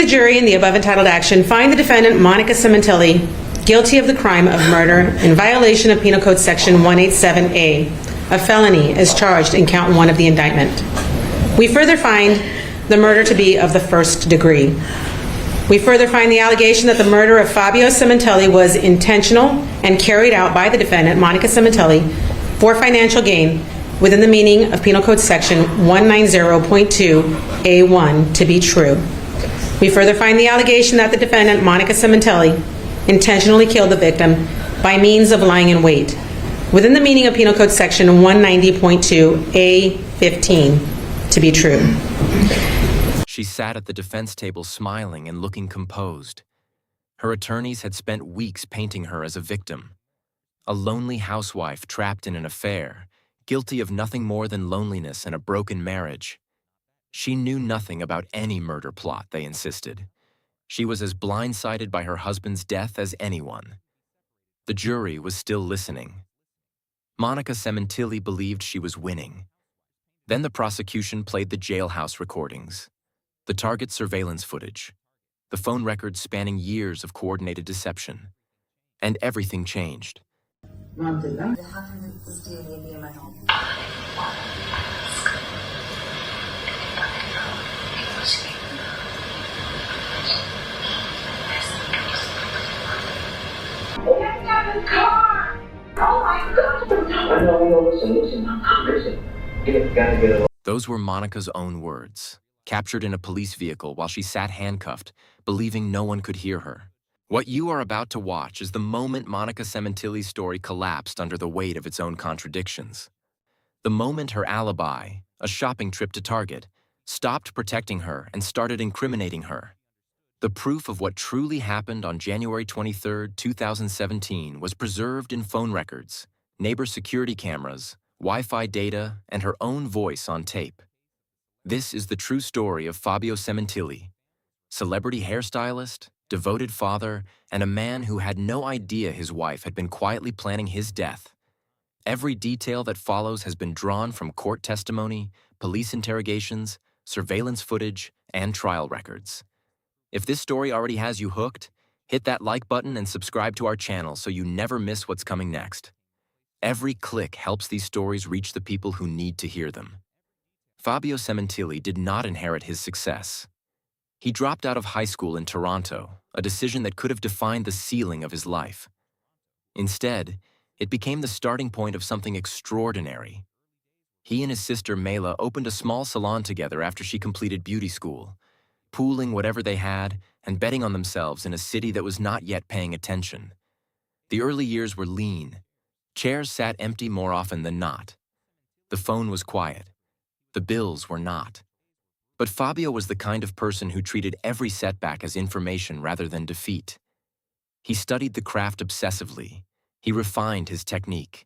The jury in the above entitled action find the defendant, Monica Sementilli, guilty of the crime of murder in violation of Penal Code Section 187A, a felony as charged in count 1 of the indictment. We further find the murder to be of the first degree. We further find the allegation that the murder of Fabio Sementilli was intentional and carried out by the defendant, Monica Sementilli, for financial gain within the meaning of Penal Code Section 190.2A1 to be true. We further find the allegation that the defendant, Monica Sementilli, intentionally killed the victim by means of lying in wait, within the meaning of Penal Code Section 190.2A15 to be true. She sat at the defense table smiling and looking composed. Her attorneys had spent weeks painting her as a victim, a lonely housewife trapped in an affair, guilty of nothing more than loneliness and a broken marriage. She knew nothing about any murder plot, they insisted. She was as blindsided by her husband's death as anyone. The jury was still listening. Monica Sementilli believed she was winning. Then the prosecution played the jailhouse recordings, the target surveillance footage, the phone records spanning years of coordinated deception. And everything changed. Those were Monica's own words, captured in a police vehicle while she sat handcuffed, believing no one could hear her. What you are about to watch is the moment Monica Sementilli's story collapsed under the weight of its own contradictions. The moment her alibi, a shopping trip to Target, stopped protecting her and started incriminating her. The proof of what truly happened on January 23, 2017 was preserved in phone records, neighbor security cameras, Wi-Fi data, and her own voice on tape. This is the true story of Fabio Sementilli, celebrity hairstylist, devoted father, and a man who had no idea his wife had been quietly planning his death. Every detail that follows has been drawn from court testimony, police interrogations, surveillance footage, and trial records. If this story already has you hooked, hit that like button and subscribe to our channel so you never miss what's coming next. Every click helps these stories reach the people who need to hear them. Fabio Sementilli did not inherit his success. He dropped out of high school in Toronto, a decision that could have defined the ceiling of his life. Instead, it became the starting point of something extraordinary. He and his sister Mela opened a small salon together after she completed beauty school, pooling whatever they had and betting on themselves in a city that was not yet paying attention. The early years were lean. Chairs sat empty more often than not. The phone was quiet. The bills were not. But Fabio was the kind of person who treated every setback as information rather than defeat. He studied the craft obsessively. He refined his technique.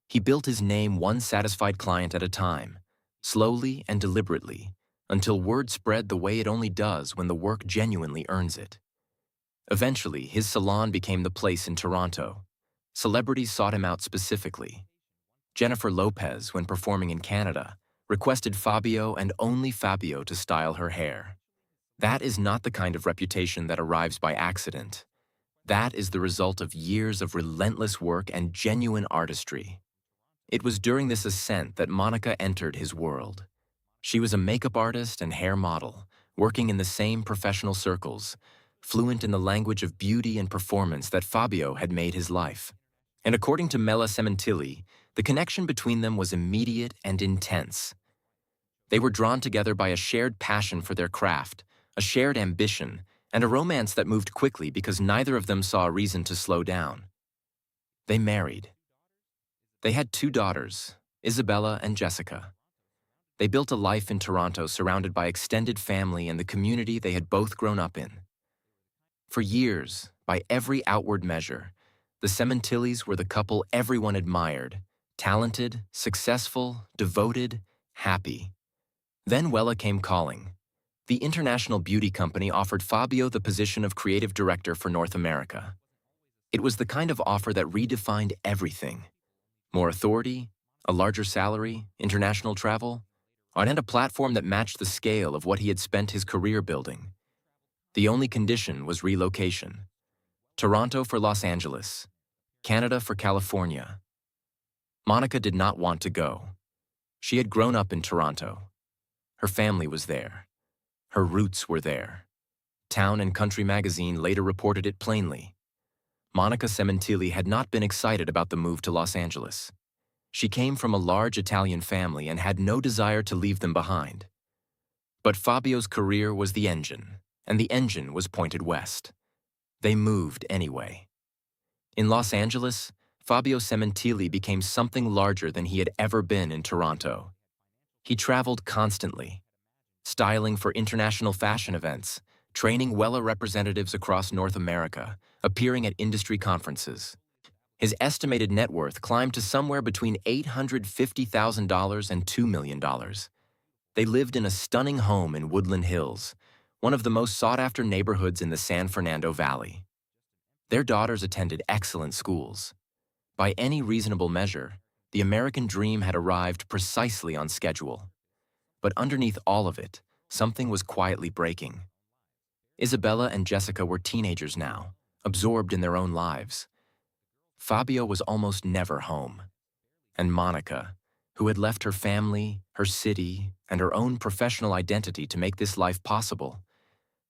He built his name one satisfied client at a time, slowly and deliberately, until word spread the way it only does when the work genuinely earns it. Eventually, his salon became the place in Toronto. Celebrities sought him out specifically. Jennifer Lopez, when performing in Canada, requested Fabio and only Fabio to style her hair. That is not the kind of reputation that arrives by accident. That is the result of years of relentless work and genuine artistry. It was during this ascent that Monica entered his world. She was a makeup artist and hair model, working in the same professional circles, fluent in the language of beauty and performance that Fabio had made his life. And according to Mela Sementilli, the connection between them was immediate and intense. They were drawn together by a shared passion for their craft, a shared ambition, and a romance that moved quickly because neither of them saw a reason to slow down. They married. They had 2 daughters, Isabella and Jessica. They built a life in Toronto surrounded by extended family and the community they had both grown up in. For years, by every outward measure, the Sementillis were the couple everyone admired, talented, successful, devoted, happy. Then Wella came calling. The international beauty company offered Fabio the position of creative director for North America. It was the kind of offer that redefined everything. More authority, a larger salary, international travel, and a platform that matched the scale of what he had spent his career building. The only condition was relocation. Toronto for Los Angeles, Canada for California. Monica did not want to go. She had grown up in Toronto. Her family was there. Her roots were there. Town and Country magazine later reported it plainly. Monica Sementilli had not been excited about the move to Los Angeles. She came from a large Italian family and had no desire to leave them behind. But Fabio's career was the engine, and the engine was pointed west. They moved anyway. In Los Angeles, Fabio Sementilli became something larger than he had ever been in Toronto. He traveled constantly, styling for international fashion events, training Wella representatives across North America, appearing at industry conferences. His estimated net worth climbed to somewhere between $850,000 and $2 million. They lived in a stunning home in Woodland Hills, one of the most sought-after neighborhoods in the San Fernando Valley. Their daughters attended excellent schools. By any reasonable measure, the American dream had arrived precisely on schedule. But underneath all of it, something was quietly breaking. Isabella and Jessica were teenagers now, absorbed in their own lives. Fabio was almost never home. And Monica, who had left her family, her city, and her own professional identity to make this life possible,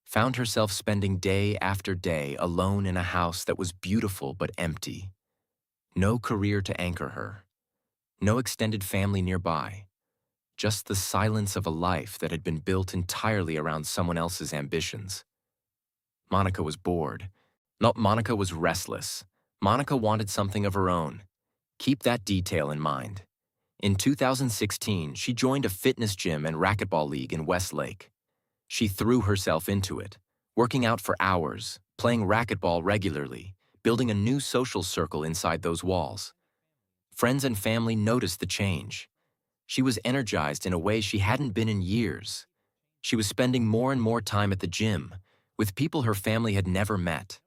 found herself spending day after day alone in a house that was beautiful but empty. No career to anchor her. No extended family nearby. Just the silence of a life that had been built entirely around someone else's ambitions. Monica was bored. Monica was restless. Monica wanted something of her own. Keep that detail in mind. In 2016, she joined a fitness gym and racquetball league in Westlake. She threw herself into it, working out for hours, playing racquetball regularly, building a new social circle inside those walls. Friends and family noticed the change. She was energized in a way she hadn't been in years. She was spending more and more time at the gym, with people her family had never met.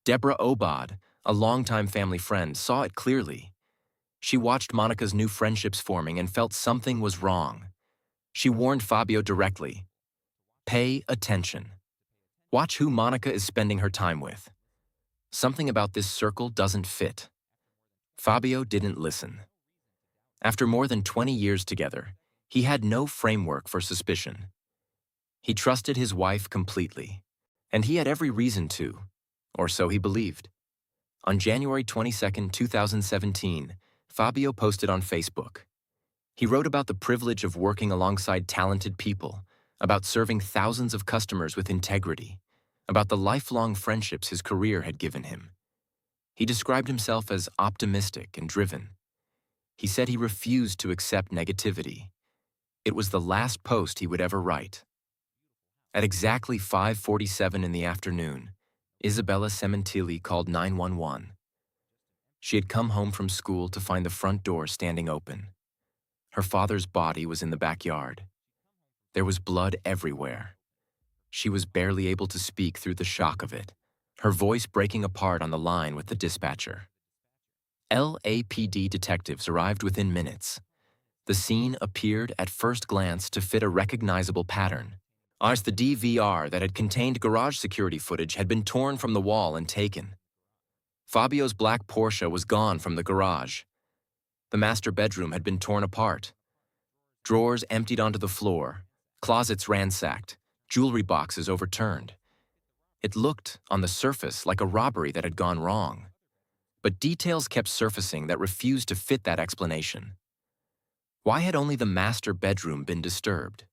Deborah Obad, a longtime family friend, saw it clearly. She watched Monica's new friendships forming and felt something was wrong. She warned Fabio directly. Pay attention. Watch who Monica is spending her time with. Something about this circle doesn't fit. Fabio didn't listen. After more than 20 years together, he had no framework for suspicion. He trusted his wife completely, and he had every reason to, or so he believed. On January 22, 2017, Fabio posted on Facebook. He wrote about the privilege of working alongside talented people, about serving thousands of customers with integrity, about the lifelong friendships his career had given him. He described himself as optimistic and driven. He said he refused to accept negativity. It was the last post he would ever write. At exactly 5:47 in the afternoon, Isabella Sementilli called 911. She had come home from school to find the front door standing open. Her father's body was in the backyard. There was blood everywhere. She was barely able to speak through the shock of it, her voice breaking apart on the line with the dispatcher. LAPD detectives arrived within minutes. The scene appeared at first glance to fit a recognizable pattern, as the DVR that had contained garage security footage had been torn from the wall and taken. Fabio's black Porsche was gone from the garage. The master bedroom had been torn apart. Drawers emptied onto the floor, closets ransacked, jewelry boxes overturned. It looked, on the surface, like a robbery that had gone wrong. But details kept surfacing that refused to fit that explanation. Why had only the master bedroom been disturbed?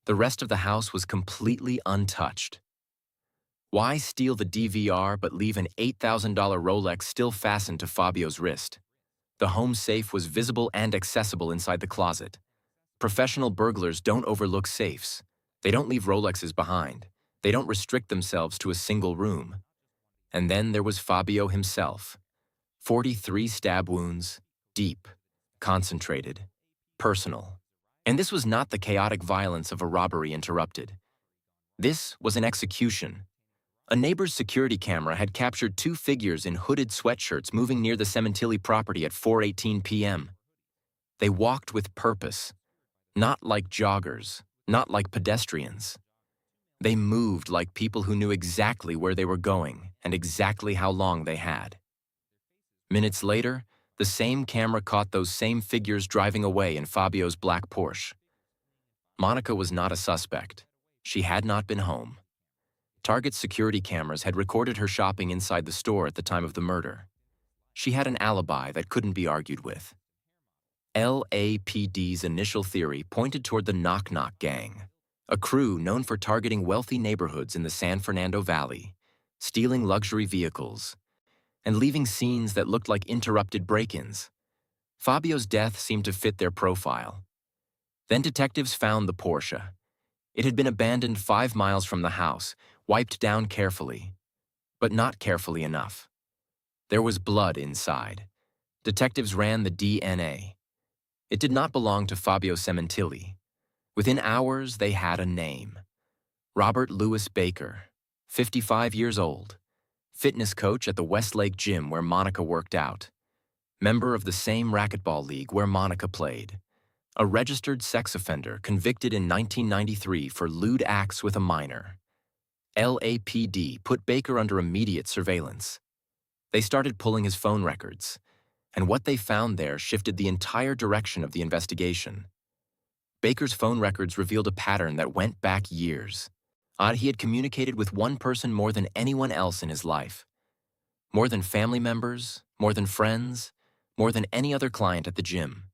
The rest of the house was completely untouched. Why steal the DVR but leave an $8,000 Rolex still fastened to Fabio's wrist? The home safe was visible and accessible inside the closet. Professional burglars don't overlook safes. They don't leave Rolexes behind. They don't restrict themselves to a single room. And then there was Fabio himself. 43 stab wounds, deep, concentrated, personal. And this was not the chaotic violence of a robbery interrupted. This was an execution. A neighbor's security camera had captured two figures in hooded sweatshirts moving near the Sementilli property at 4:18 p.m. They walked with purpose, not like joggers, not like pedestrians. They moved like people who knew exactly where they were going and exactly how long they had. Minutes later, the same camera caught those same figures driving away in Fabio's black Porsche. Monica was not a suspect. She had not been home. Target's security cameras had recorded her shopping inside the store at the time of the murder. She had an alibi that couldn't be argued with. LAPD's initial theory pointed toward the Knock Knock Gang, a crew known for targeting wealthy neighborhoods in the San Fernando Valley, stealing luxury vehicles, and leaving scenes that looked like interrupted break-ins. Fabio's death seemed to fit their profile. Then detectives found the Porsche. It had been abandoned 5 miles from the house, wiped down carefully, but not carefully enough. There was blood inside. Detectives ran the DNA. It did not belong to Fabio Sementilli. Within hours, they had a name. Robert Louis Baker, 55 years old, fitness coach at the Westlake Gym where Monica worked out, member of the same racquetball league where Monica played, a registered sex offender convicted in 1993 for lewd acts with a minor. LAPD put Baker under immediate surveillance. They started pulling his phone records, and what they found there shifted the entire direction of the investigation. Baker's phone records revealed a pattern that went back years. He had communicated with one person more than anyone else in his life. More than family members, more than friends, more than any other client at the gym.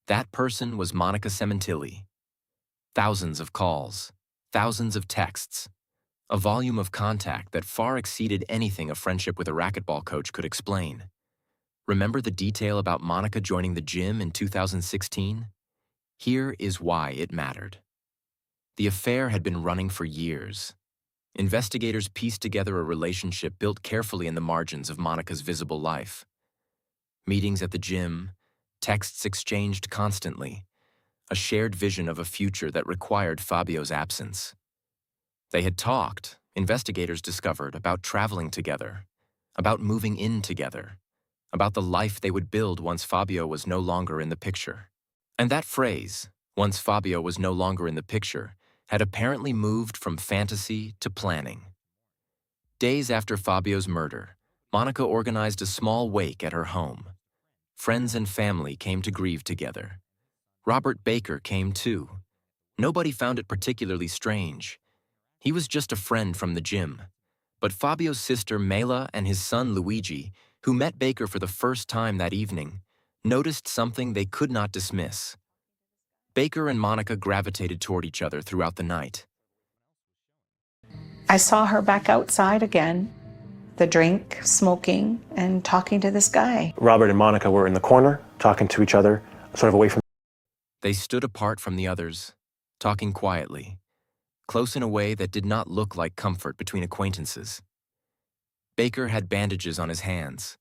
That person was Monica Sementilli. Thousands of calls, thousands of texts, a volume of contact that far exceeded anything a friendship with a racquetball coach could explain. Remember the detail about Monica joining the gym in 2016? Here is why it mattered. The affair had been running for years. Investigators pieced together a relationship built carefully in the margins of Monica's visible life. Meetings at the gym, texts exchanged constantly, a shared vision of a future that required Fabio's absence. They had talked, investigators discovered, about traveling together, about moving in together, about the life they would build once Fabio was no longer in the picture. And that phrase, once Fabio was no longer in the picture, had apparently moved from fantasy to planning. Days after Fabio's murder, Monica organized a small wake at her home. Friends and family came to grieve together. Robert Baker came too. Nobody found it particularly strange. He was just a friend from the gym. But Fabio's sister Mela and his son Luigi, who met Baker for the first time that evening, noticed something they could not dismiss. Baker and Monica gravitated toward each other throughout the night. I saw her back outside again, the drink, smoking, and talking to this guy. Robert and Monica were in the corner, talking to each other, sort of away from. They stood apart from the others, talking quietly, close in a way that did not look like comfort between acquaintances. Baker had bandages on his hands.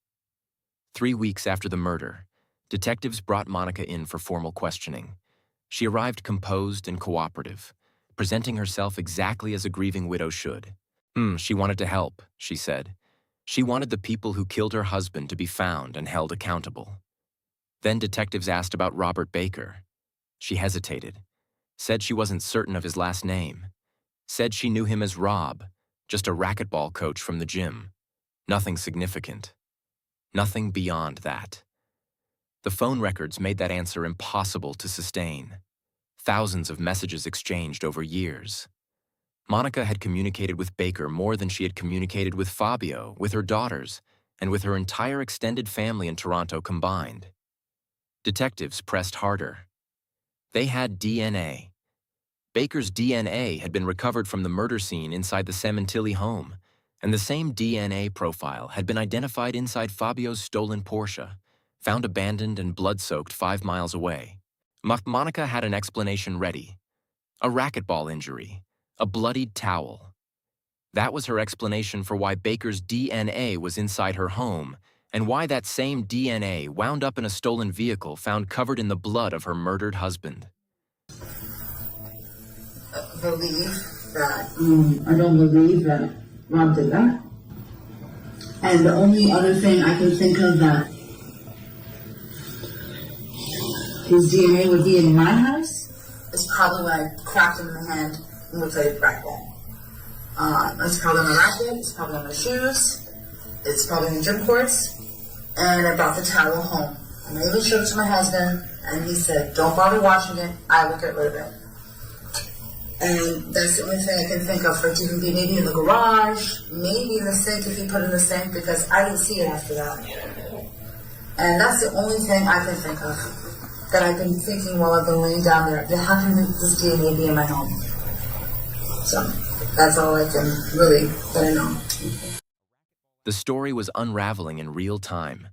3 weeks after the murder, detectives brought Monica in for formal questioning. She arrived composed and cooperative, presenting herself exactly as a grieving widow should. She wanted to help, she said. She wanted the people who killed her husband to be found and held accountable. Then detectives asked about Robert Baker. She hesitated, said she wasn't certain of his last name, said she knew him as Rob, just a racquetball coach from the gym. Nothing significant. Nothing beyond that. The phone records made that answer impossible to sustain. Thousands of messages exchanged over years. Monica had communicated with Baker more than she had communicated with Fabio, with her daughters, and with her entire extended family in Toronto combined. Detectives pressed harder. They had DNA. Baker's DNA had been recovered from the murder scene inside the Sementilli home, and the same DNA profile had been identified inside Fabio's stolen Porsche, found abandoned and blood-soaked 5 miles away. Monica had an explanation ready. A racquetball injury, a bloodied towel. That was her explanation for why Baker's DNA was inside her home, and why that same DNA wound up in a stolen vehicle found covered in the blood of her murdered husband. Believe that. I don't believe that Rob did that. And the only other thing I can think of that his DNA would be in my house is probably when I cracked him in the hand and looked like a crack ball. It's probably on the racket, it's probably on the shoes, it's probably in the gym courts, and I brought the towel home. And I even showed it to my husband, and he said, don't bother watching it, I will get rid of it. And that's the only thing I can think of for it to even be maybe in the garage, maybe in the sink if he put it in the sink, because I didn't see it after that. And that's the only thing I can think of that I've been thinking while I've been laying down there. How can this DNA be in my home? So that's all I can really let I know. The story was unraveling in real time.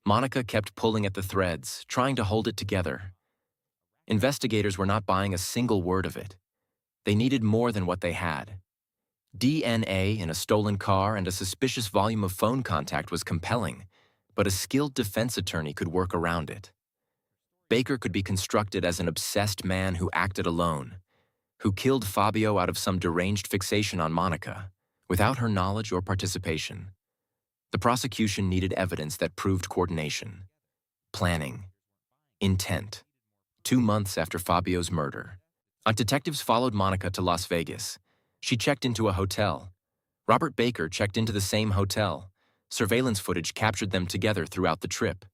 Monica kept pulling at the threads, trying to hold it together. Investigators were not buying a single word of it. They needed more than what they had. DNA in a stolen car and a suspicious volume of phone contact was compelling, but a skilled defense attorney could work around it. Baker could be constructed as an obsessed man who acted alone, who killed Fabio out of some deranged fixation on Monica, without her knowledge or participation. The prosecution needed evidence that proved coordination, planning, intent. 2 months after Fabio's murder, detectives followed Monica to Las Vegas. She checked into a hotel. Robert Baker checked into the same hotel. Surveillance footage captured them together throughout the trip.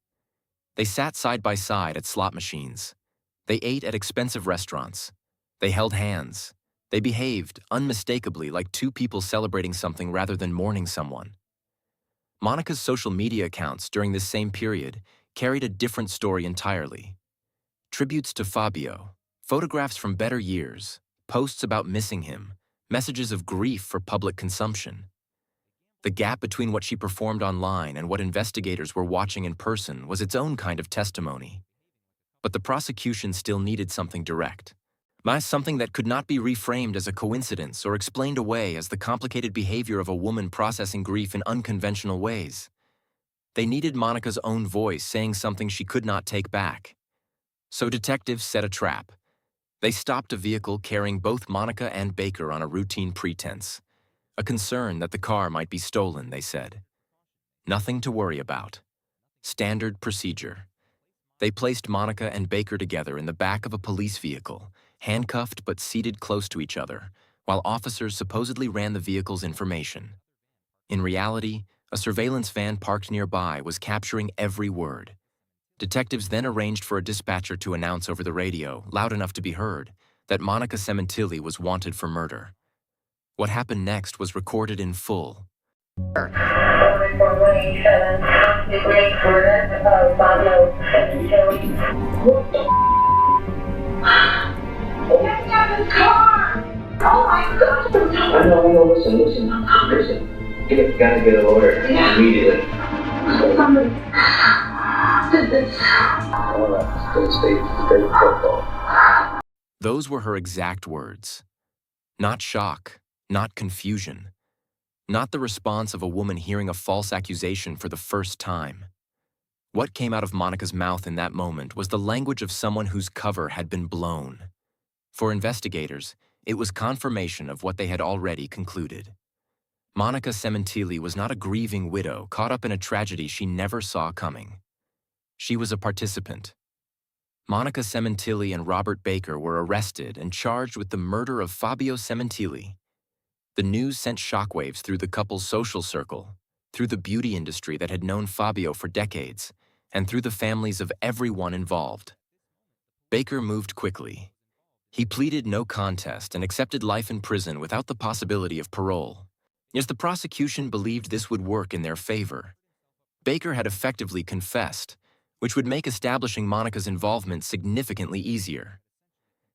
They sat side by side at slot machines. They ate at expensive restaurants. They held hands. They behaved unmistakably like two people celebrating something rather than mourning someone. Monica's social media accounts during this same period carried a different story entirely. Tributes to Fabio, photographs from better years, posts about missing him, messages of grief for public consumption. The gap between what she performed online and what investigators were watching in person was its own kind of testimony. But the prosecution still needed something direct. Something that could not be reframed as a coincidence or explained away as the complicated behavior of a woman processing grief in unconventional ways. They needed Monica's own voice saying something she could not take back. So detectives set a trap. They stopped a vehicle carrying both Monica and Baker on a routine pretense. A concern that the car might be stolen, they said. Nothing to worry about. Standard procedure. They placed Monica and Baker together in the back of a police vehicle, handcuffed but seated close to each other, while officers supposedly ran the vehicle's information. In reality, a surveillance van parked nearby was capturing every word. Detectives then arranged for a dispatcher to announce over the radio, loud enough to be heard, that Monica Sementilli was wanted for murder. What happened next was recorded in full. Fabio Sementilli. What the get me out of this car! Oh my God! I know, listen. You gotta get a lawyer immediately. Somebody did this. All right, stay football. Those were her exact words. Not shock, not confusion. Not the response of a woman hearing a false accusation for the first time. What came out of Monica's mouth in that moment was the language of someone whose cover had been blown. For investigators, it was confirmation of what they had already concluded. Monica Sementilli was not a grieving widow caught up in a tragedy she never saw coming. She was a participant. Monica Sementilli and Robert Baker were arrested and charged with the murder of Fabio Sementilli. The news sent shockwaves through the couple's social circle, through the beauty industry that had known Fabio for decades, and through the families of everyone involved. Baker moved quickly. He pleaded no contest and accepted life in prison without the possibility of parole. Yes, the prosecution believed this would work in their favor. Baker had effectively confessed, which would make establishing Monica's involvement significantly easier.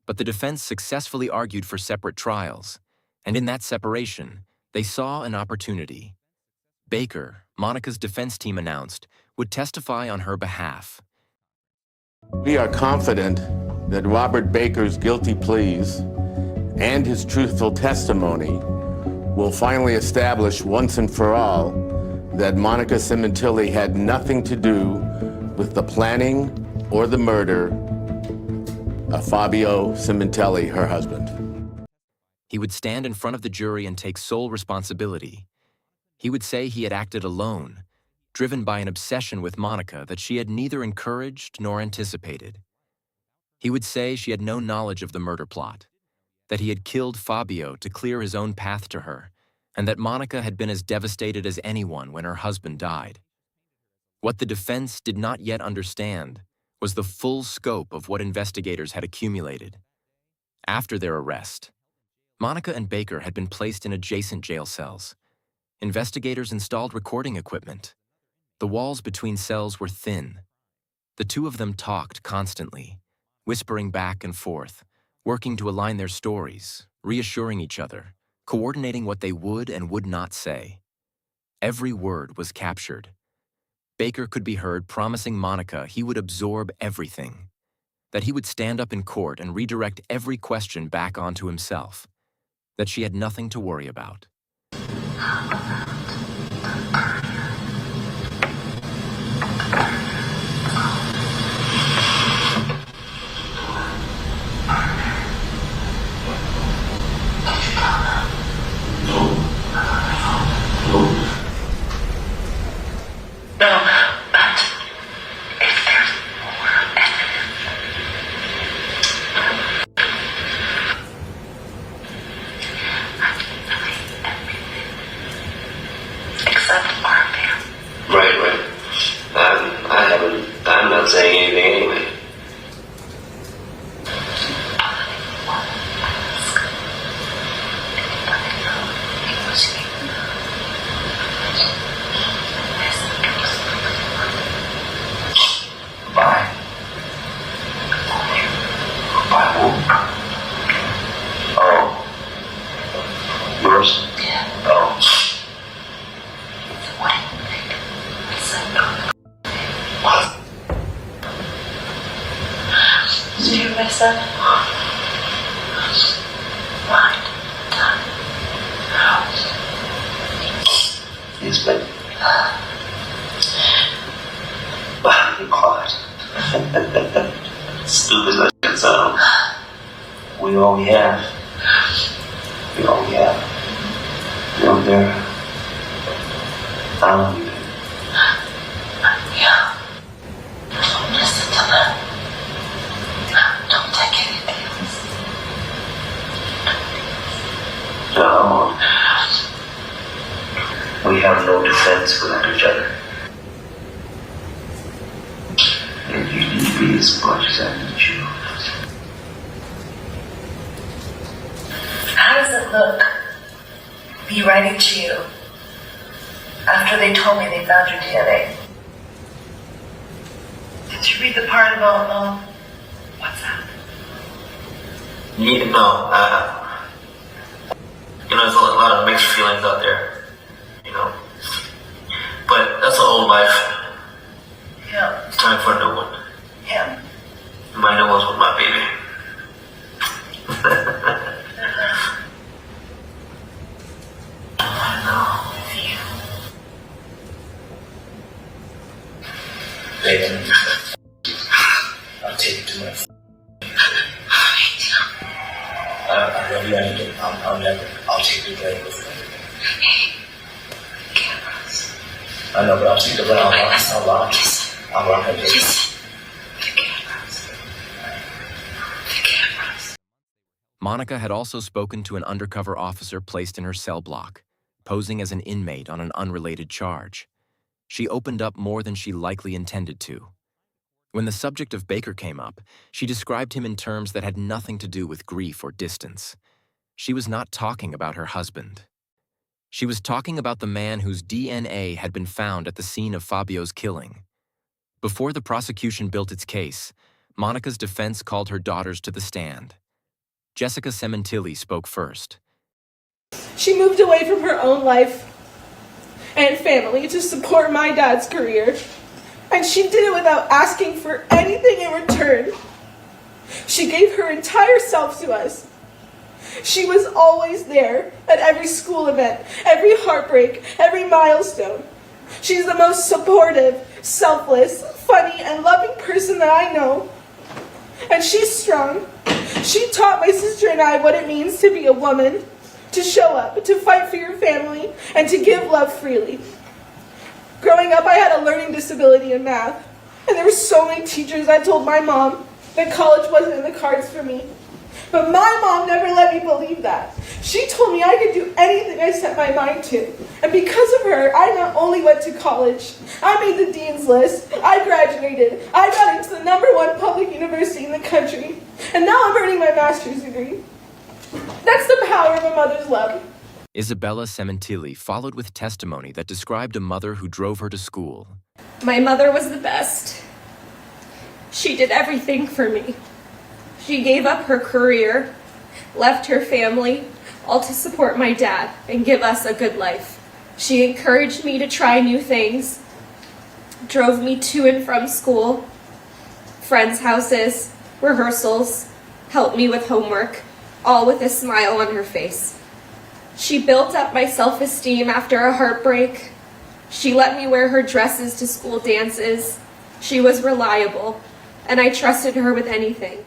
But the defense successfully argued for separate trials, and in that separation, they saw an opportunity. Baker, Monica's defense team announced, would testify on her behalf. We are confident that Robert Baker's guilty pleas and his truthful testimony will finally establish once and for all that Monica Sementilli had nothing to do with the planning or the murder of Fabio Sementilli, her husband. He would stand in front of the jury and take sole responsibility. He would say he had acted alone, driven by an obsession with Monica that she had neither encouraged nor anticipated. He would say she had no knowledge of the murder plot. that he had killed Fabio to clear his own path to her, and that Monica had been as devastated as anyone when her husband died. What the defense did not yet understand was the full scope of what investigators had accumulated. After their arrest, Monica and Baker had been placed in adjacent jail cells. Investigators installed recording equipment. The walls between cells were thin. The two of them talked constantly, whispering back and forth, working to align their stories, reassuring each other, coordinating what they would and would not say. Every word was captured. Baker could be heard promising Monica he would absorb everything, that he would stand up in court and redirect every question back onto himself, that she had nothing to worry about. No, but if there's more evidence, I can believe everything except our family. Right. I'm not saying anything anyway. Bye. Bye who? Oh. Yours? Yeah. Oh. What do you think? I said no. What? Did you hear what I said? Mind, time, house. Yes, but... Be quiet. Stupid as that sound. We all we have. We all we have. You're there. I love you. Yeah. Don't listen to them. Don't take anything else. No. We have no defense without each other. And you need me as much as I need you. How does it look, me writing to you after they told me they found your DNA? Did you read the part about WhatsApp? Yeah, no, there's a lot of mixed feelings out there, But that's an old life. Yeah. It's time for a new one. Him. My new one's with my baby. I know with you. Baby, I'll take you to my I love you. I'll take you there with me. Cameras. I know, but I'll take the round. I'll rock it. Just the cameras. The cameras. Monica had also spoken to an undercover officer placed in her cell block, posing as an inmate on an unrelated charge. She opened up more than she likely intended to. When the subject of Baker came up, she described him in terms that had nothing to do with grief or distance. She was not talking about her husband. She was talking about the man whose DNA had been found at the scene of Fabio's killing. Before the prosecution built its case, Monica's defense called her daughters to the stand. Jessica Sementilli spoke first. She moved away from her own life and family to support my dad's career. And she did it without asking for anything in return. She gave her entire self to us. She was always there at every school event, every heartbreak, every milestone. She's the most supportive, selfless, funny, and loving person that I know. And she's strong. She taught my sister and I what it means to be a woman, to show up, to fight for your family, and to give love freely. Growing up, I had a learning disability in math, and there were so many teachers I told my mom that college wasn't in the cards for me. But my mom never let me believe that. She told me I could do anything I set my mind to. And because of her, I not only went to college, I made the dean's list, I graduated, I got into the #1 public university in the country, and now I'm earning my master's degree. That's the power of a mother's love. Isabella Sementilli followed with testimony that described a mother who drove her to school. My mother was the best. She did everything for me. She gave up her career, left her family, all to support my dad and give us a good life. She encouraged me to try new things, drove me to and from school, friends' houses, rehearsals, helped me with homework, all with a smile on her face. She built up my self-esteem after a heartbreak. She let me wear her dresses to school dances. She was reliable, and I trusted her with anything.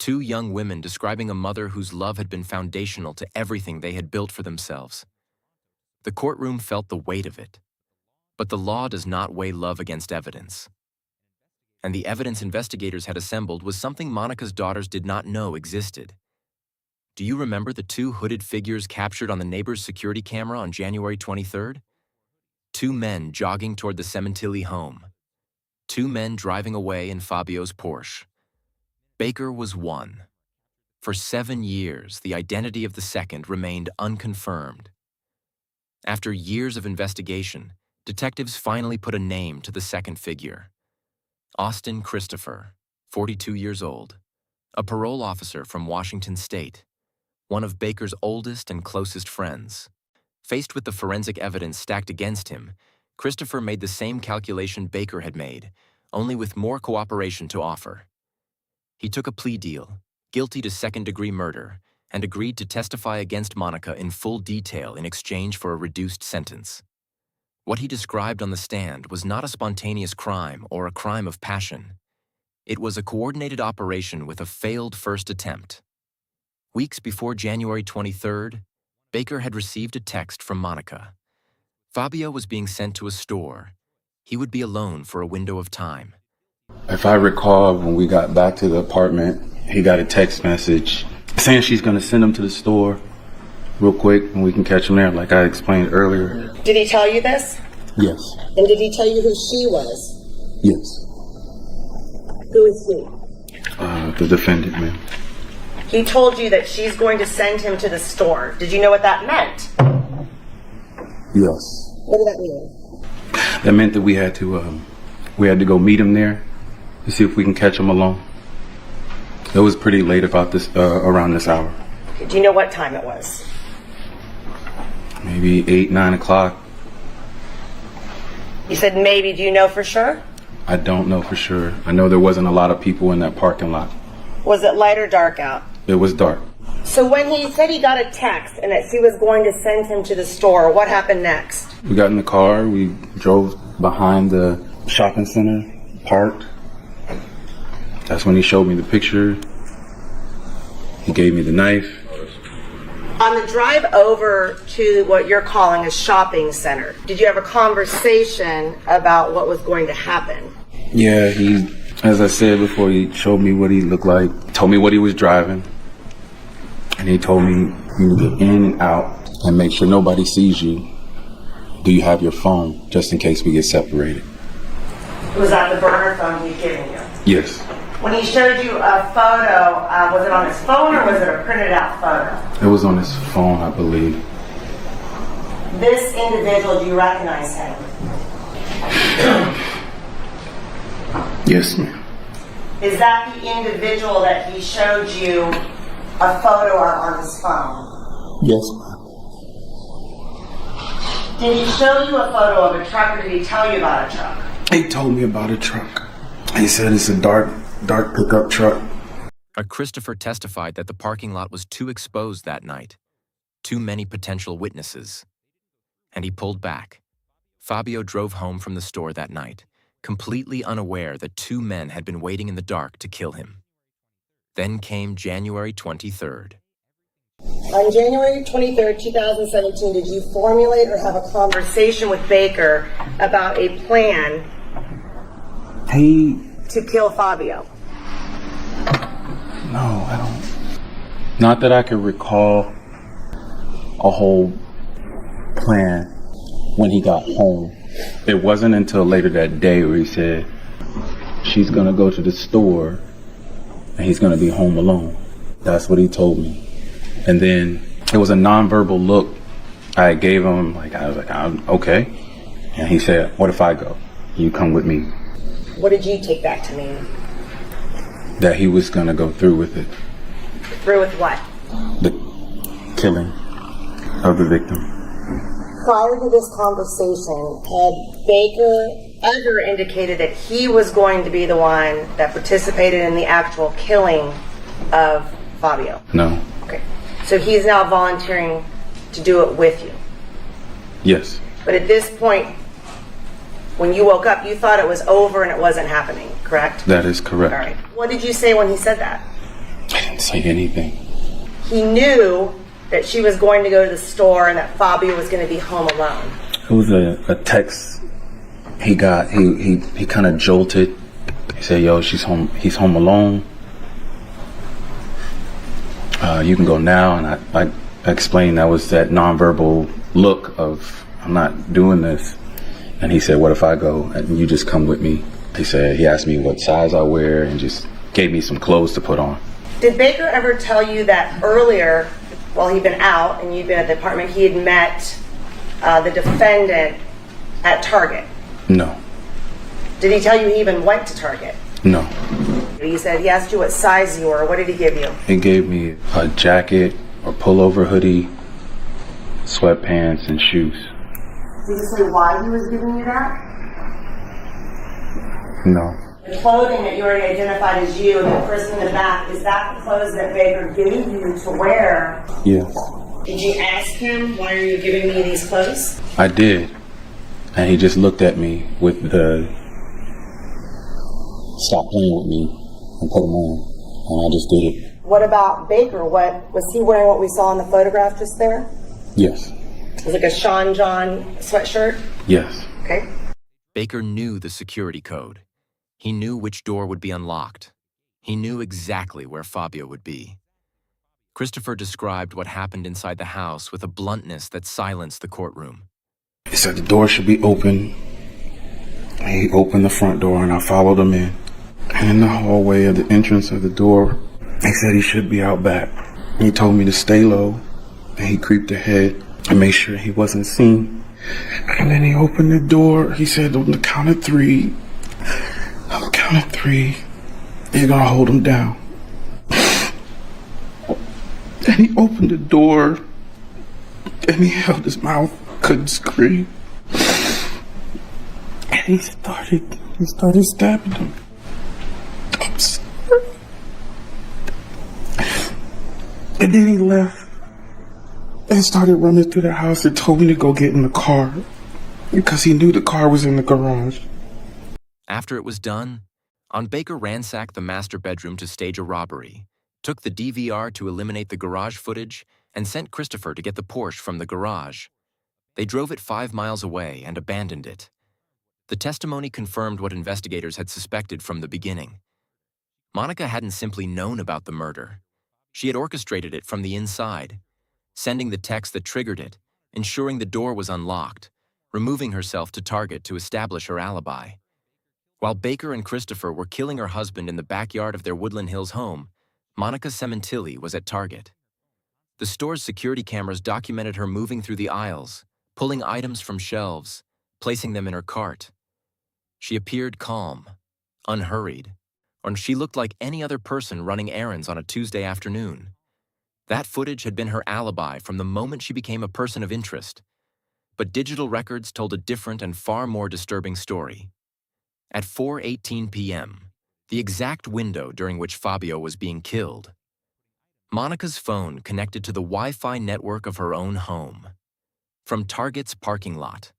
Two young women describing a mother whose love had been foundational to everything they had built for themselves. The courtroom felt the weight of it. But the law does not weigh love against evidence. And the evidence investigators had assembled was something Monica's daughters did not know existed. Do you remember the two hooded figures captured on the neighbor's security camera on January 23rd? Two men jogging toward the Sementilli home. Two men driving away in Fabio's Porsche. Baker was one. For 7 years, the identity of the second remained unconfirmed. After years of investigation, detectives finally put a name to the second figure. Austin Christopher, 42 years old, a parole officer from Washington State, one of Baker's oldest and closest friends. Faced with the forensic evidence stacked against him, Christopher made the same calculation Baker had made, only with more cooperation to offer. He took a plea deal, guilty to second-degree murder, and agreed to testify against Monica in full detail in exchange for a reduced sentence. What he described on the stand was not a spontaneous crime or a crime of passion. It was a coordinated operation with a failed first attempt. Weeks before January 23rd, Baker had received a text from Monica. Fabio was being sent to a store. He would be alone for a window of time. If I recall, when we got back to the apartment, he got a text message saying she's going to send him to the store real quick and we can catch him there, like I explained earlier. Did he tell you this? Yes. And did he tell you who she was? Yes. Who is he? The defendant, ma'am. He told you that she's going to send him to the store. Did you know what that meant? Yes. What did that mean? That meant that we had to go meet him there to see if we can catch him alone. It was pretty late about this, around this hour. Do you know what time it was? Maybe 8, 9 o'clock. You said maybe. Do you know for sure? I don't know for sure. I know there wasn't a lot of people in that parking lot. Was it light or dark out? It was dark. So when he said he got a text and that she was going to send him to the store, what happened next? We got in the car, we drove behind the shopping center, parked. That's when he showed me the picture. He gave me the knife. On the drive over to what you're calling a shopping center, did you have a conversation about what was going to happen? Yeah, as I said before, he showed me what he looked like, told me what he was driving, and he told me, you need to get in and out and make sure nobody sees you. Do you have your phone, just in case we get separated? Was that the burner phone he'd given you? Yes. When he showed you a photo, was it on his phone or was it a printed out photo? It was on his phone, I believe. This individual, do you recognize him? Yes, ma'am. Is that the individual that he showed you a photo of on his phone? Yes, ma'am. Did he show you a photo of a truck or did he tell you about a truck? He told me about a truck. He said it's a dark pickup truck. Christopher testified that the parking lot was too exposed that night. Too many potential witnesses. And he pulled back. Fabio drove home from the store that night, completely unaware that two men had been waiting in the dark to kill him. Then came January 23rd. On January 23rd, 2017, did you formulate or have a conversation with Baker about a plan to kill Fabio? No, I don't. Not that I could recall a whole plan when he got home. It wasn't until later that day where he said, she's gonna go to the store and he's gonna be home alone. That's what he told me. And then it was a nonverbal look I gave him, I was like, I'm okay. And he said, what if I go? You come with me. What did you take that to mean? That he was gonna go through with it. Through with what? The killing of the victim. Prior to this conversation, had Baker ever indicated that he was going to be the one that participated in the actual killing of Fabio? No. Okay. So he's now volunteering to do it with you? Yes. But at this point, when you woke up, you thought it was over and it wasn't happening, correct? That is correct. All right. What did you say when he said that? I didn't say anything. He knew that she was going to go to the store and that Fabio was going to be home alone. It was a text he got. He kind of jolted. He said, yo, she's home. He's home alone. You can go now. And I explained that was that nonverbal look of, I'm not doing this. And he said, what if I go and you just come with me? He asked me what size I wear and just gave me some clothes to put on. Did Baker ever tell you that earlier, while he'd been out and you'd been at the apartment, he had met the defendant at Target? No. Did he tell you he even went to Target? No. He said he asked you what size you were. What did he give you? He gave me a jacket, a pullover hoodie, sweatpants, and shoes. Did you say why he was giving you that? No. The clothing that you already identified as you and the person in the back, is that the clothes that Baker gave you to wear? Yes. Did you ask him, why are you giving me these clothes? I did. And he just looked at me with the stop playing with me and put them on. And I just did it. What about Baker? Was he wearing what we saw in the photograph just there? Yes. It was like a Sean John sweatshirt? Yes. Okay. Baker knew the security code. He knew which door would be unlocked. He knew exactly where Fabio would be. Christopher described what happened inside the house with a bluntness that silenced the courtroom. He said the door should be open. He opened the front door and I followed him in. And in the hallway at the entrance of the door, he said he should be out back. He told me to stay low, and he creeped ahead and made sure he wasn't seen. And then he opened the door. He said on the count of three, you're gonna hold him down. And he opened the door and he held his mouth, couldn't scream. And he started stabbing him. I'm sorry. And then he left and started running through the house and told me to go get in the car because he knew the car was in the garage. After it was done, Baker ransacked the master bedroom to stage a robbery, took the DVR to eliminate the garage footage, and sent Christopher to get the Porsche from the garage. They drove it 5 miles away and abandoned it. The testimony confirmed what investigators had suspected from the beginning. Monica hadn't simply known about the murder. She had orchestrated it from the inside, sending the text that triggered it, ensuring the door was unlocked, removing herself to Target to establish her alibi. While Baker and Christopher were killing her husband in the backyard of their Woodland Hills home, Monica Sementilli was at Target. The store's security cameras documented her moving through the aisles, pulling items from shelves, placing them in her cart. She appeared calm, unhurried, and she looked like any other person running errands on a Tuesday afternoon. That footage had been her alibi from the moment she became a person of interest. But digital records told a different and far more disturbing story. At 4:18 p.m., the exact window during which Fabio was being killed, Monica's phone connected to the Wi-Fi network of her own home. From Target's parking lot.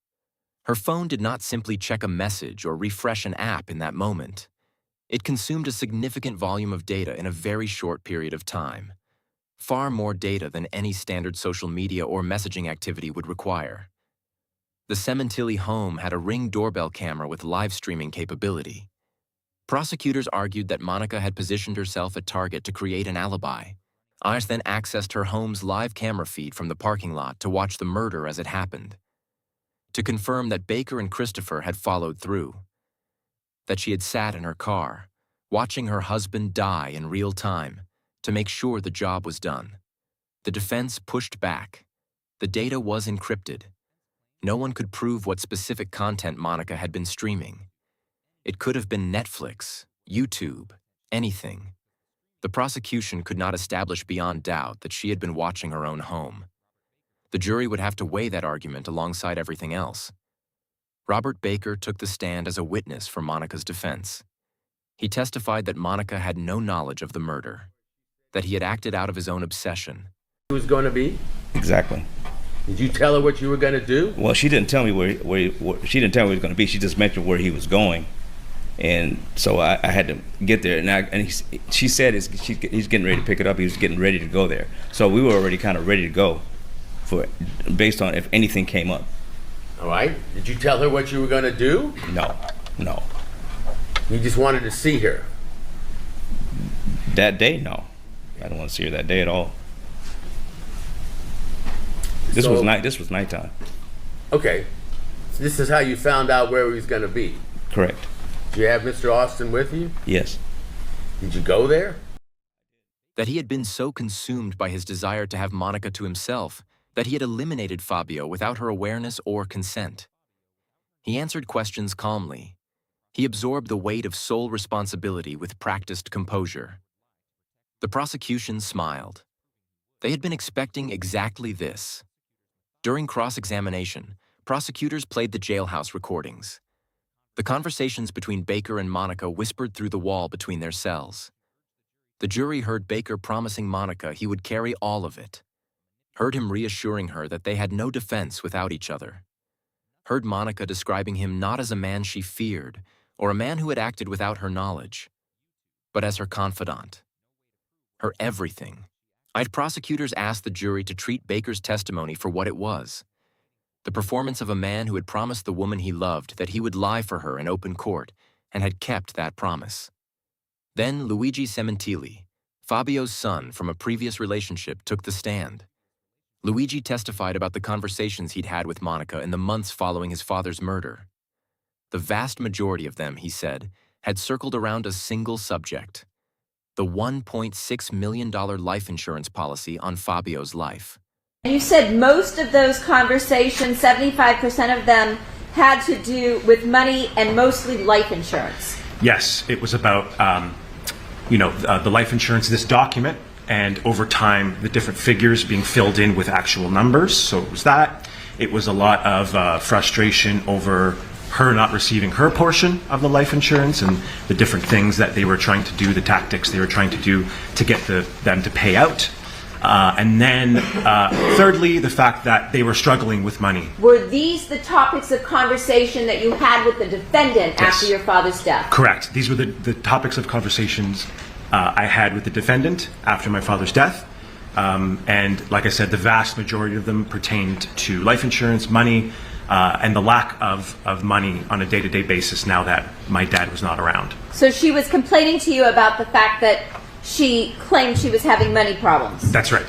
Her phone did not simply check a message or refresh an app in that moment. It consumed a significant volume of data in a very short period of time. Far more data than any standard social media or messaging activity would require. The Sementilli home had a Ring doorbell camera with live streaming capability. Prosecutors argued that Monica had positioned herself at Target to create an alibi, Eyes then accessed her home's live camera feed from the parking lot to watch the murder as it happened, to confirm that Baker and Christopher had followed through, that she had sat in her car, watching her husband die in real time to make sure the job was done. The defense pushed back. The data was encrypted. No one could prove what specific content Monica had been streaming. It could have been Netflix, YouTube, anything. The prosecution could not establish beyond doubt that she had been watching her own home. The jury would have to weigh that argument alongside everything else. Robert Baker took the stand as a witness for Monica's defense. He testified that Monica had no knowledge of the murder, that he had acted out of his own obsession. Who was going to be? Exactly. Did you tell her what you were going to do? Well, she didn't tell me she didn't tell me where he was going to be. She just mentioned where he was going. And so I had to get there, she said he's getting ready to pick it up. He was getting ready to go there. So we were already kind of ready to go based on if anything came up. All right. Did you tell her what you were going to do? No. You just wanted to see her? That day, no. I didn't want to see her that day at all. This was nighttime. Okay. So this is how you found out where he was going to be? Correct. Did you have Mr. Austin with you? Yes. Did you go there? That he had been so consumed by his desire to have Monica to himself that he had eliminated Fabio without her awareness or consent. He answered questions calmly. He absorbed the weight of sole responsibility with practiced composure. The prosecution smiled. They had been expecting exactly this. During cross-examination, prosecutors played the jailhouse recordings. The conversations between Baker and Monica whispered through the wall between their cells. The jury heard Baker promising Monica he would carry all of it, heard him reassuring her that they had no defense without each other, heard Monica describing him not as a man she feared or a man who had acted without her knowledge, but as her confidant, her everything. Prosecutors asked the jury to treat Baker's testimony for what it was, the performance of a man who had promised the woman he loved that he would lie for her in open court and had kept that promise. Then Luigi Sementilli, Fabio's son from a previous relationship, took the stand. Luigi testified about the conversations he'd had with Monica in the months following his father's murder. The vast majority of them, he said, had circled around a single subject: the $1.6 million life insurance policy on Fabio's life. You said most of those conversations, 75% of them, had to do with money and mostly life insurance. Yes, it was about, the life insurance, this document, and over time, the different figures being filled in with actual numbers. So it was that. It was a lot of frustration over her not receiving her portion of the life insurance and the different things that they were trying to do, the tactics they were trying to do to get them to pay out. And then, thirdly, the fact that they were struggling with money. Were these the topics of conversation that you had with the defendant after your father's death? Correct. These were the topics of conversations I had with the defendant after my father's death. And like I said, the vast majority of them pertained to life insurance, money, and the lack of money on a day-to-day basis now that my dad was not around. So she was complaining to you about the fact that she claimed she was having money problems. That's right.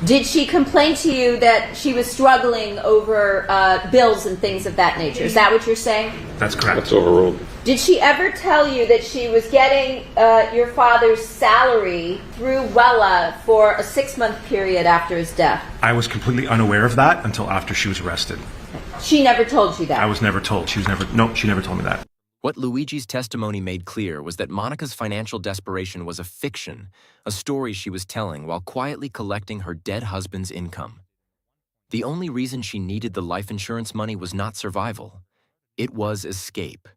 Did she complain to you that she was struggling over bills and things of that nature? Is that what you're saying? That's correct. That's overruled. Did she ever tell you that she was getting your father's salary through Wella for a 6-month period after his death? I was completely unaware of that until after she was arrested. She never told you that? I was never told. She never told me that. What Luigi's testimony made clear was that Monica's financial desperation was a fiction, a story she was telling while quietly collecting her dead husband's income. The only reason she needed the life insurance money was not survival. It was escape.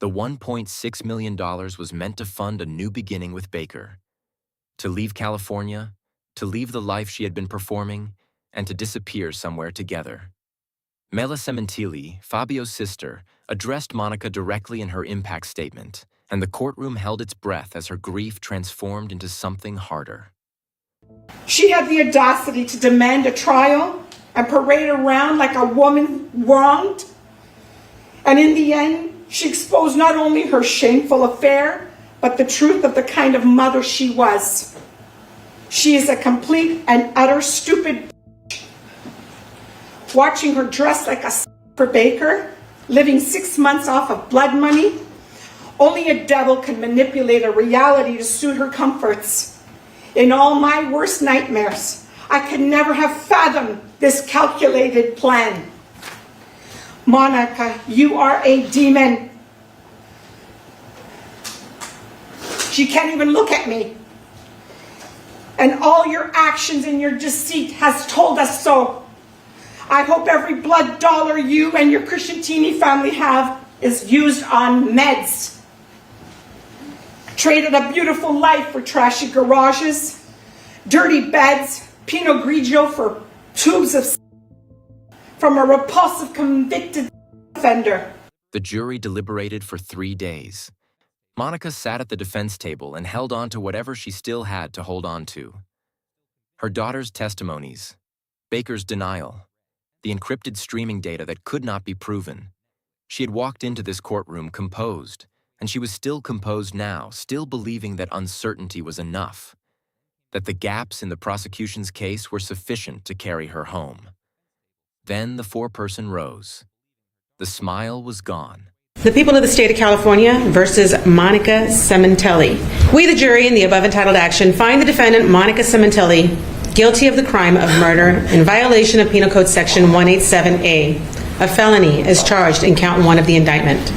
The $1.6 million was meant to fund a new beginning with Baker. To leave California, to leave the life she had been performing, and to disappear somewhere together. Mela Sementilli, Fabio's sister, addressed Monica directly in her impact statement, and the courtroom held its breath as her grief transformed into something harder. She had the audacity to demand a trial and parade around like a woman wronged. And in the end, she exposed not only her shameful affair, but the truth of the kind of mother she was. She is a complete and utter stupid. Watching her dressed like a for Baker, living 6 months off of blood money. Only a devil can manipulate a reality to suit her comforts. In all my worst nightmares, I could never have fathomed this calculated plan. Monica, you are a demon. She can't even look at me. And all your actions and your deceit has told us so. I hope every blood dollar you and your Crescentini family have is used on meds. Traded a beautiful life for trashy garages, dirty beds, Pinot Grigio for tubes of from a repulsive convicted offender. The jury deliberated for 3 days. Monica sat at the defense table and held on to whatever she still had to hold on to. Her daughter's testimonies, Baker's denial, the encrypted streaming data that could not be proven. She had walked into this courtroom composed, and she was still composed now, still believing that uncertainty was enough, that the gaps in the prosecution's case were sufficient to carry her home. Then the foreperson rose. The smile was gone. The people of the state of California versus Monica Sementilli. We, the jury, in the above entitled action, find the defendant, Monica Sementilli, guilty of the crime of murder in violation of Penal Code Section 187A, a felony as charged in count 1 of the indictment.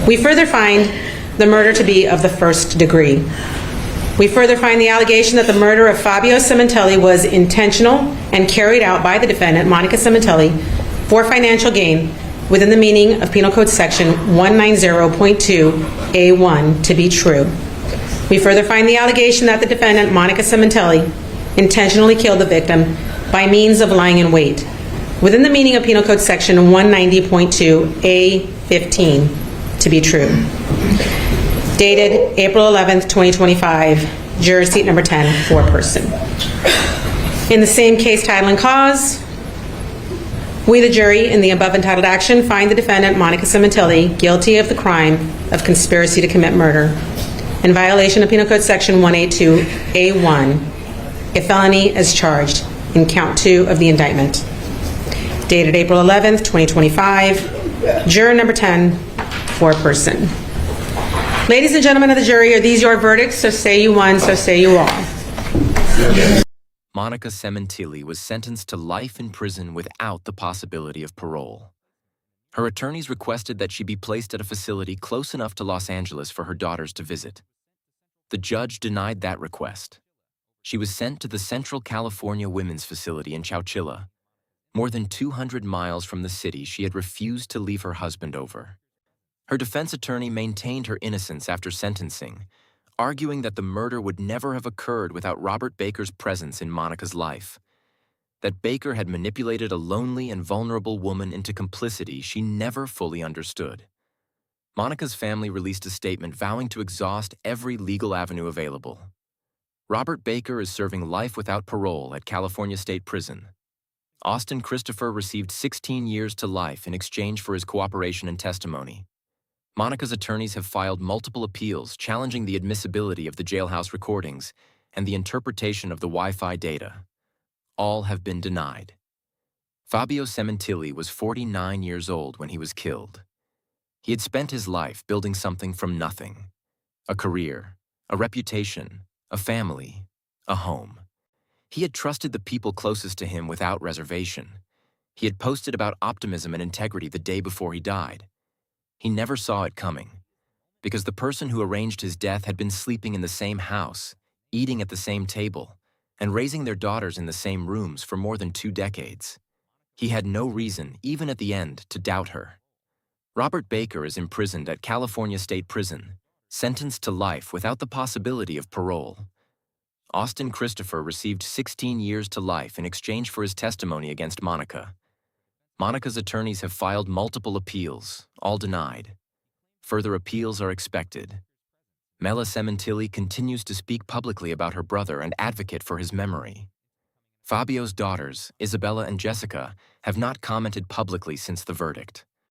We further find the murder to be of the first degree. We further find the allegation that the murder of Fabio Sementilli was intentional and carried out by the defendant, Monica Sementilli, for financial gain within the meaning of Penal Code Section 190.2A1 to be true. We further find the allegation that the defendant, Monica Sementilli, intentionally killed the victim by means of lying in wait within the meaning of Penal Code Section 190.2A15 to be true. Dated April 11th, 2025, juror seat number 10, foreperson. In the same case, title, and cause, we, the jury, in the above entitled action, find the defendant, Monica Sementilli, guilty of the crime of conspiracy to commit murder in violation of Penal Code Section 182A1, a felony as charged in count 2 of the indictment. Dated April 11th, 2025, juror number 10, foreperson. Ladies and gentlemen of the jury, are these your verdicts? So say you one, so say you all. Monica Sementilli was sentenced to life in prison without the possibility of parole. Her attorneys requested that she be placed at a facility close enough to Los Angeles for her daughters to visit. The judge denied that request. She was sent to the Central California Women's Facility in Chowchilla. More than 200 miles from the city, she had refused to leave her husband over. Her defense attorney maintained her innocence after sentencing, arguing that the murder would never have occurred without Robert Baker's presence in Monica's life, that Baker had manipulated a lonely and vulnerable woman into complicity she never fully understood. Monica's family released a statement vowing to exhaust every legal avenue available. Robert Baker is serving life without parole at California State Prison. Austin Christopher received 16 years to life in exchange for his cooperation and testimony. Monica's attorneys have filed multiple appeals challenging the admissibility of the jailhouse recordings and the interpretation of the Wi-Fi data. All have been denied. Fabio Sementilli was 49 years old when he was killed. He had spent his life building something from nothing: a career, a reputation, a family, a home. He had trusted the people closest to him without reservation. He had posted about optimism and integrity the day before he died. He never saw it coming, because the person who arranged his death had been sleeping in the same house, eating at the same table, and raising their daughters in the same rooms for more than 2 decades. He had no reason, even at the end, to doubt her. Robert Baker is imprisoned at California State Prison, sentenced to life without the possibility of parole. Austin Christopher received 16 years to life in exchange for his testimony against Monica. Monica's attorneys have filed multiple appeals, all denied. Further appeals are expected. Mela Sementilli continues to speak publicly about her brother and advocate for his memory. Fabio's daughters, Isabella and Jessica, have not commented publicly since the verdict.